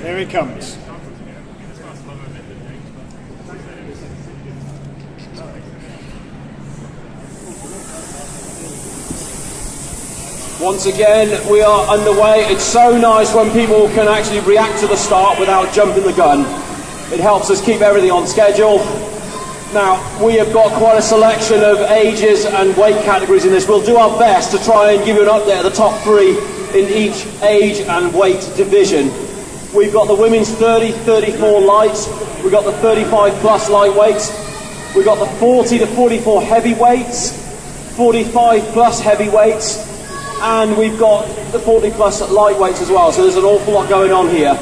Here he comes. Once again, we are underway. It's so nice when people can actually react to the start without jumping the gun. It helps us keep everything on schedule. Now, we have got quite a selection of ages and weight categories in this. We'll do our best to try and give you an update of the top three in each age and weight division. We've got the women's 30-34 lights. We've got the 35 plus lightweights. We've got the 40-44 heavyweights, 45 plus heavyweights, and we've got the 40 plus lightweights as well, so there's an awful lot going on here.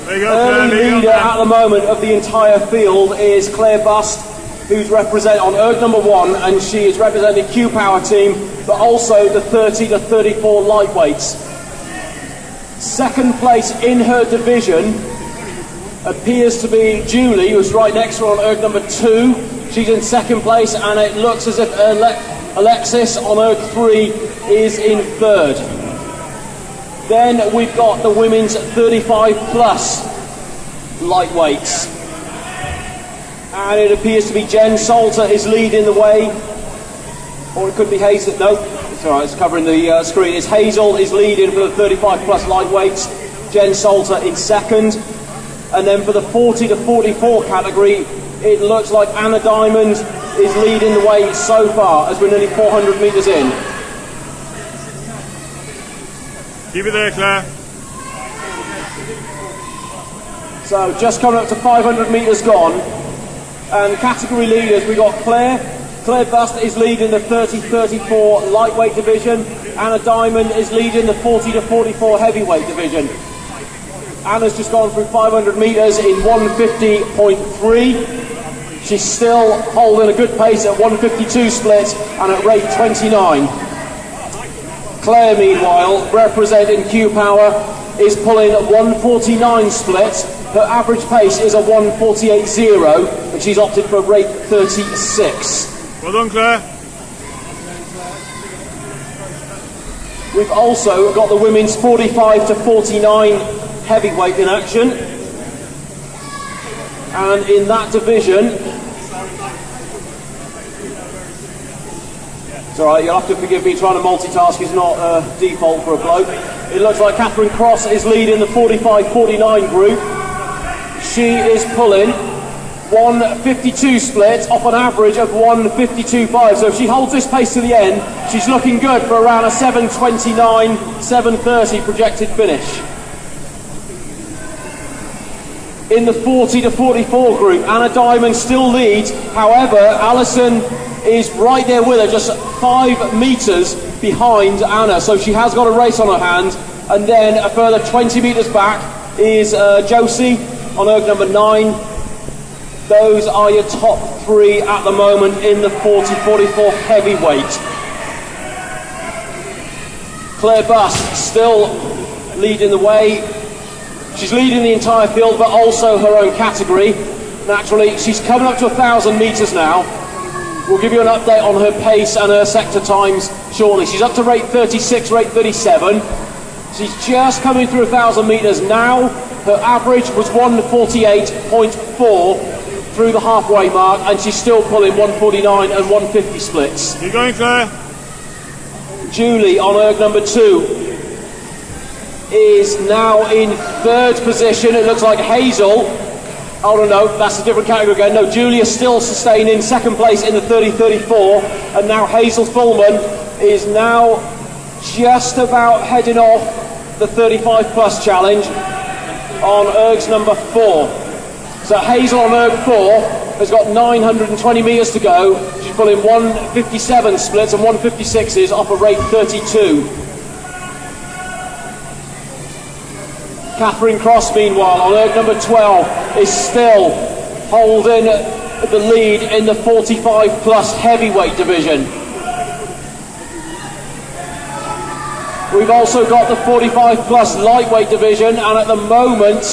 Early leader at the moment of the entire field is Clare Busst, who's represented on erg number 1, and she is representing Q Power team, but also the 30-34 lightweights. Second place in her division appears to be Julie, who's right next to her on erg number 2. She's in second place, and it looks as if Alexis on erg 3 is in third. Then we've got the women's 35 plus lightweights, and it appears to be Jen Salter is leading the way, or it could be Hazel. No, it's alright, it's covering the screen. It's Hazel is leading for the 35 plus lightweights, Jen Salter in second, and then for the 40-44 category, it looks like Anna Diamond is leading the way so far as we're nearly 400 metres in. Keep it there, Claire. So just coming up to 500 metres gone, and category leaders, we got Clare Busst is leading the 30-34 lightweight division. Anna Diamond is leading the 40-44 heavyweight division. Anna's just gone through 500 metres in 150.3. She's still holding a good pace at 152 splits and at rate 29. Claire, meanwhile, representing Q Power, is pulling at 149 splits. Her average pace is a 148.0, and she's opted for rate 36. Well done, Claire. We've also got the women's 45-49 heavyweight in action, and in that division, it's alright, you'll have to forgive me, trying to multitask is not default for a bloke. It looks like Catherine Cross is leading the 45-49 group. She is pulling 152 splits off an average of 152.5. So if she holds this pace to the end, she's looking good for around a 7:29, 7:30 projected finish. In the 40-44 group, Anna Diamond still leads. However, Alison is right there with her, just 5 metres behind Anna. So she has got a race on her hands. And then a further 20 metres back is Josie on erg number 9. Those are your top 3 at the moment in the 40-44 heavyweight. Clare Busst still leading the way. She's leading the entire field, but also her own category. Naturally, she's coming up to 1,000 metres now. We'll give you an update on her pace and her sector times shortly. She's up to rate 36, rate 37. She's just coming through 1,000 metres now. Her average was 148.4 through the halfway mark, and she's still pulling 149 and 150 splits. Keep going, Claire. Julie on erg number 2 is now in third position. It looks like Hazel. Oh no, that's a different category again. No, Julie is still sustaining second place in the 30-34, and now Hazel Fullman is now just about heading off the 35 plus challenge on ergs number 4. So Hazel on erg 4 has got 920 metres to go. She's pulling 157 splits and 156s off a rate 32. Catherine Cross, meanwhile, on erg number 12, is still holding the lead in the 45 plus heavyweight division. We've also got the 45 plus lightweight division, and at the moment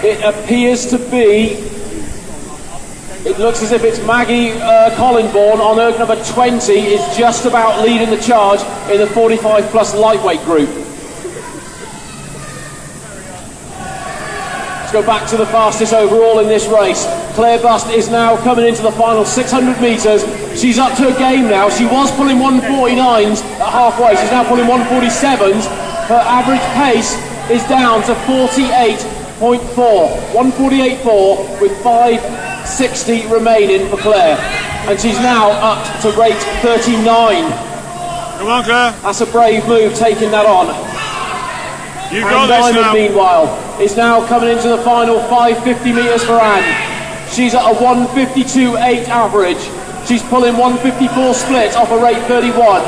it appears to be, it looks as if it's Maggie Collinborn on erg number 20 is just about leading the charge in the 45 plus lightweight group. go back to the fastest overall in this race. Clare Busst is now coming into the final 600 metres. She's up to a game now. She was pulling 149s at halfway. She's now pulling 147s. Her average pace is down to 48.4. 148.4 with 5:60 remaining for Clare. And she's now up to rate 39. Come on, Claire. That's a brave move, taking that on. You got Anne this Diamond, now. meanwhile, is now coming into the final 550 metres for Anne. She's at a 152.8 average. She's pulling 154 split off a rate 31.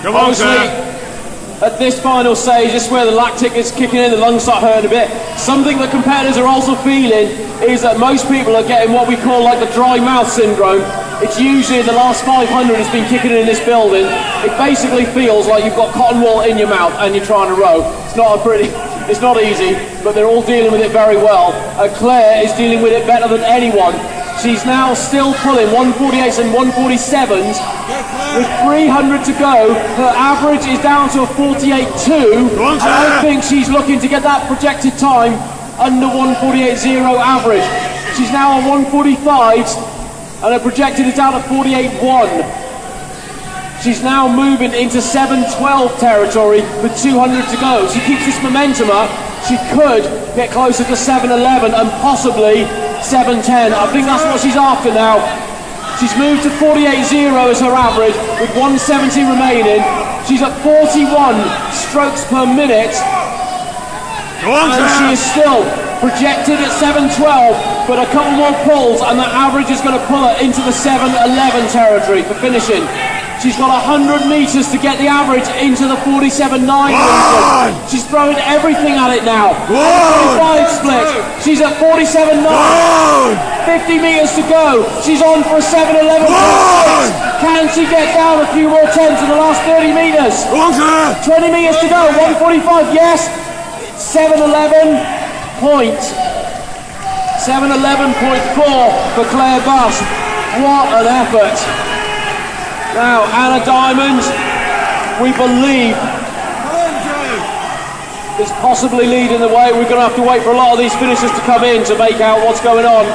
Come on, Obviously, Claire. at this final stage, this is where the lactic is kicking in, the lungs start hurting a bit. Something that competitors are also feeling is that most people are getting what we call like the dry mouth syndrome. It's usually the last 500 has been kicking in this building. It basically feels like you've got cotton wool in your mouth and you're trying to row. It's not easy, but they're all dealing with it very well. Claire is dealing with it better than anyone. She's now still pulling 148s and 147s. With 300 to go, her average is down to a 48.2. And I think she's looking to get that projected time under 148.0 average. She's now on 145s, and her projected is down to 48.1. She's now moving into 7.12 territory with 200 to go. She keeps this momentum up. She could get closer to 7.11 and possibly 7.10. I think that's what she's after now. She's moved to 48.0 as her average with 170 remaining. She's at 41 strokes per minute. And she is still projected at 7.12, but a couple more pulls and that average is going to pull her into the 7.11 territory for finishing. She's got 100 metres to get the average into the 47.9 region. She's throwing everything at it now. 45 split. She's at 47.9. 50 metres to go. She's on for a 7.11. Can she get down a few more tenths in the last 30 metres? 20 metres to go. 145. Yes. 7.11.4 for Clare Busst. What an effort. Now, Anne Diamond, we believe, is possibly leading the way. We're going to have to wait for a lot of these finishers to come in to make out what's going on.